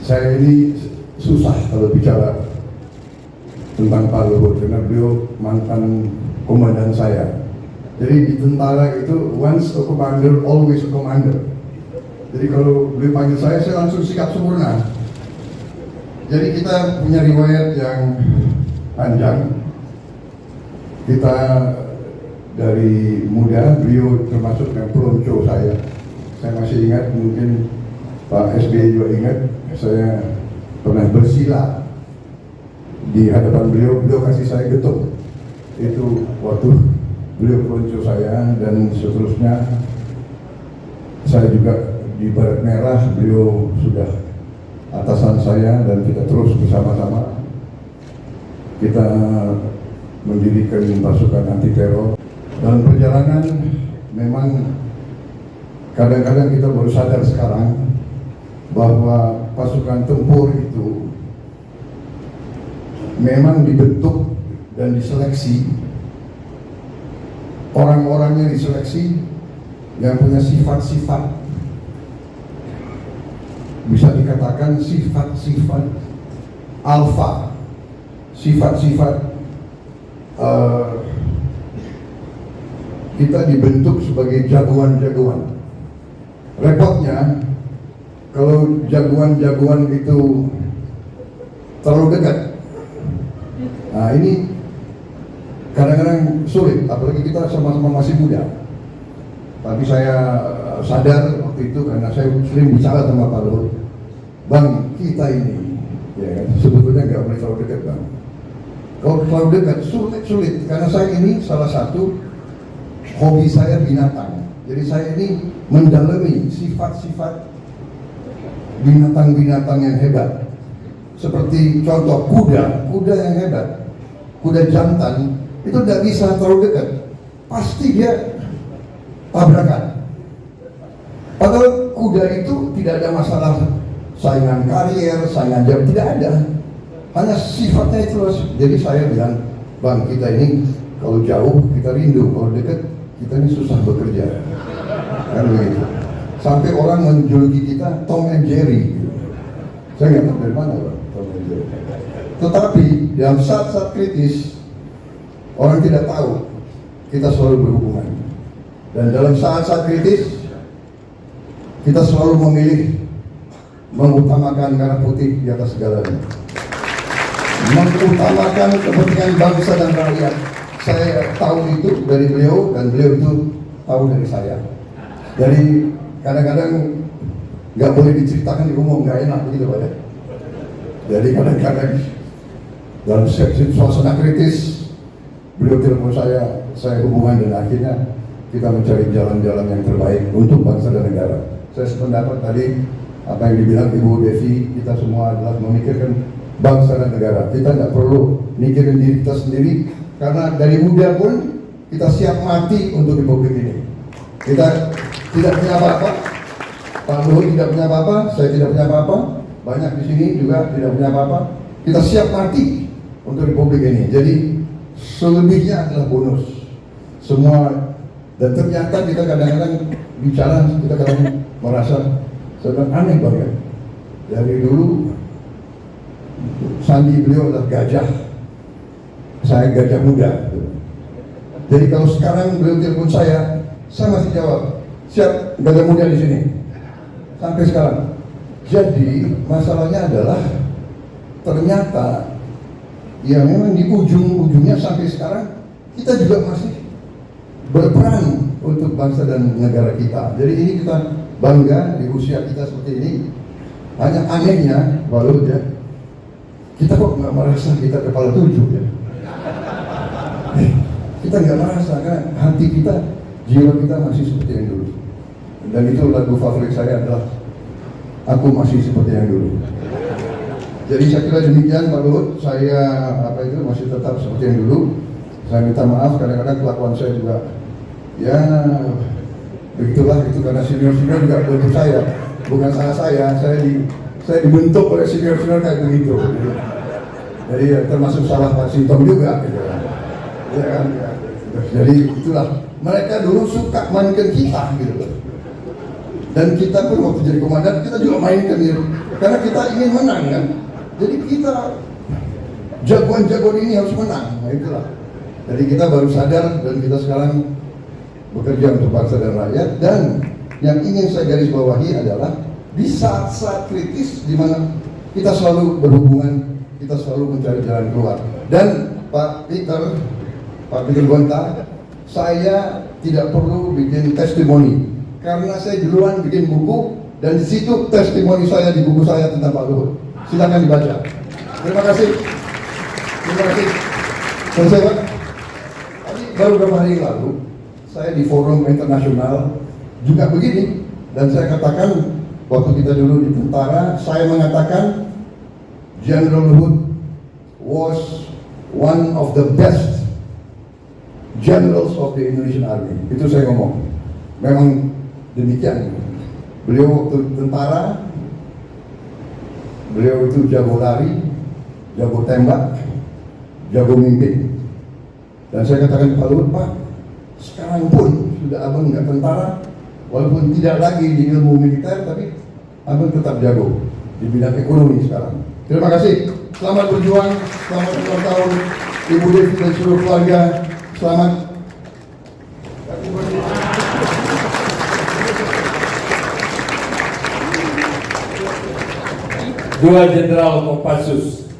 Saya ini susah kalau bicara tentang Pak Luhut karena beliau mantan komandan saya. Jadi di tentara itu once a commander, always a commander. Jadi kalau beliau panggil saya langsung sikap sempurna. Jadi kita punya riwayat yang panjang. Kita dari muda, beliau termasuk yang pelonco saya. Saya masih ingat, mungkin Pak SBY juga ingat, saya pernah bersila di hadapan beliau, beliau kasih saya getuk. Itu waktu beliau pelonco saya, dan seterusnya saya juga di Baret Merah, beliau sudah atasan saya, dan kita terus bersama-sama. Kita mendirikan pasukan anti teror. Dalam perjalanan memang kadang-kadang kita baru sadar sekarang bahwa pasukan tempur itu memang dibentuk dan diseleksi, orang-orangnya diseleksi yang punya sifat-sifat, bisa dikatakan sifat-sifat alfa, sifat-sifat kita dibentuk sebagai jagoan-jagoan. Repotnya kalau jagoan-jagoan itu terlalu dekat, nah ini kadang-kadang sulit, apalagi kita sama-sama masih muda. Tapi saya sadar waktu itu karena saya sering bicara sama Pak Luhut, Bang, kita ini ya, sebetulnya nggak boleh terlalu dekat, Bang. Kalau terlalu dekat sulit, karena saya ini salah satu hobi saya binatang. Jadi saya ini mendalami sifat-sifat binatang-binatang yang hebat. Seperti contoh kuda yang hebat, kuda jantan itu tidak bisa terlalu dekat, pasti dia tabrakan. Padahal kuda itu tidak ada masalah saingan karier, saingan jam, tidak ada. Hanya sifatnya itu. Jadi saya bilang, Bang, kita ini kalau jauh kita rindu, kalau dekat kita ini susah bekerja. Kan begitu. Sampai orang menjuluki kita Tom and Jerry. Saya nggak tahu dari mana, Bang, Tom and Jerry. Tetapi dalam saat-saat kritis, orang tidak tahu kita selalu berhubungan. Dan dalam saat-saat kritis, kita selalu memilih mengutamakan merah putih di atas segalanya, mengutamakan kepentingan bangsa dan rakyat. Saya tahu itu dari beliau, dan beliau itu tahu dari saya. Jadi kadang-kadang nggak boleh diceritakan di umum, nggak enak begitu, Pak ya. Jadi kadang-kadang dalam suasana kritis, beliau telepon saya hubungan, dan akhirnya kita mencari jalan-jalan yang terbaik untuk bangsa dan negara. Saya sependapat tadi apa yang dibilang Ibu Devi, kita semua adalah memikirkan bangsa dan negara. Kita nggak perlu mikirin diri kita sendiri, karena dari muda pun kita siap mati untuk republik ini. Kita tidak punya apa-apa, Pak Luhut tidak punya apa-apa, saya tidak punya apa-apa, banyak di sini juga tidak punya apa-apa. Kita siap mati untuk republik ini. Jadi selebihnya adalah bonus semua. Dan ternyata kita kadang-kadang bicara, kita kadang merasa sedang aneh banget. Dari dulu sandi beliau adalah gajah, saya gajah muda. Jadi kalau sekarang beliau telepon saya masih jawab, siap, gajah muda di sini. Sampai sekarang. Jadi masalahnya adalah ternyata ya memang di ujung-ujungnya sampai sekarang kita juga masih berperan untuk bangsa dan negara kita. Jadi ini kita bangga di usia kita seperti ini. Hanya anehnya, walau ya, kita kok nggak merasa kita kepala 7 ya. Kita nggak merasa, kan hati kita, jiwa kita masih seperti yang dulu. Dan itu lagu favorit saya adalah Aku Masih Seperti Yang Dulu. Jadi saya kira demikian, Pak Luhut. Saya masih tetap seperti yang dulu. Saya minta maaf, kadang-kadang kelakuan saya juga ya begitulah, itu karena senior-senior juga bentuk saya, bukan salah saya dibentuk oleh senior-senior kayak begitu. Jadi ya, termasuk salah Pak Sintom juga gitu. Ya kan? Jadi itulah, mereka dulu suka mainkan kita gitu. Dan kita pun waktu jadi komandan kita juga mainkan gitu. Karena kita ingin menang kan. Jadi kita jagoan-jagoan ini harus menang. Nah, itulah. Jadi kita baru sadar dan kita sekarang bekerja untuk bangsa dan rakyat. Dan yang ingin saya garis bawahi adalah di saat-saat kritis di mana kita selalu berhubungan, kita selalu mencari jalan keluar. Dan Pak Peter Gonta, saya tidak perlu bikin testimoni karena saya duluan bikin buku dan di situ testimoni saya di buku saya tentang Pak Luhut. Silakan dibaca. Terima kasih. Terima kasih. Selesai Pak. Tadi baru beberapa hari yang lalu saya di forum internasional juga begini dan saya katakan waktu kita dulu di tentara, saya mengatakan General Luhut was one of the best generals of the Indonesian Army. Itu saya ngomong. Memang demikian. Beliau waktu tentara, beliau itu jago lari, jago tembak, jago mimpin. Dan saya katakan Pak Luhut, Pak, sekarang pun sudah abang nggak tentara, walaupun tidak lagi di ilmu militer, tapi abang tetap jago di bidang ekonomi sekarang. Terima kasih. Selamat berjuang, selamat ulang tahun Ibu Devi dan seluruh keluarga. Selamat. Dua Jenderal Kopassus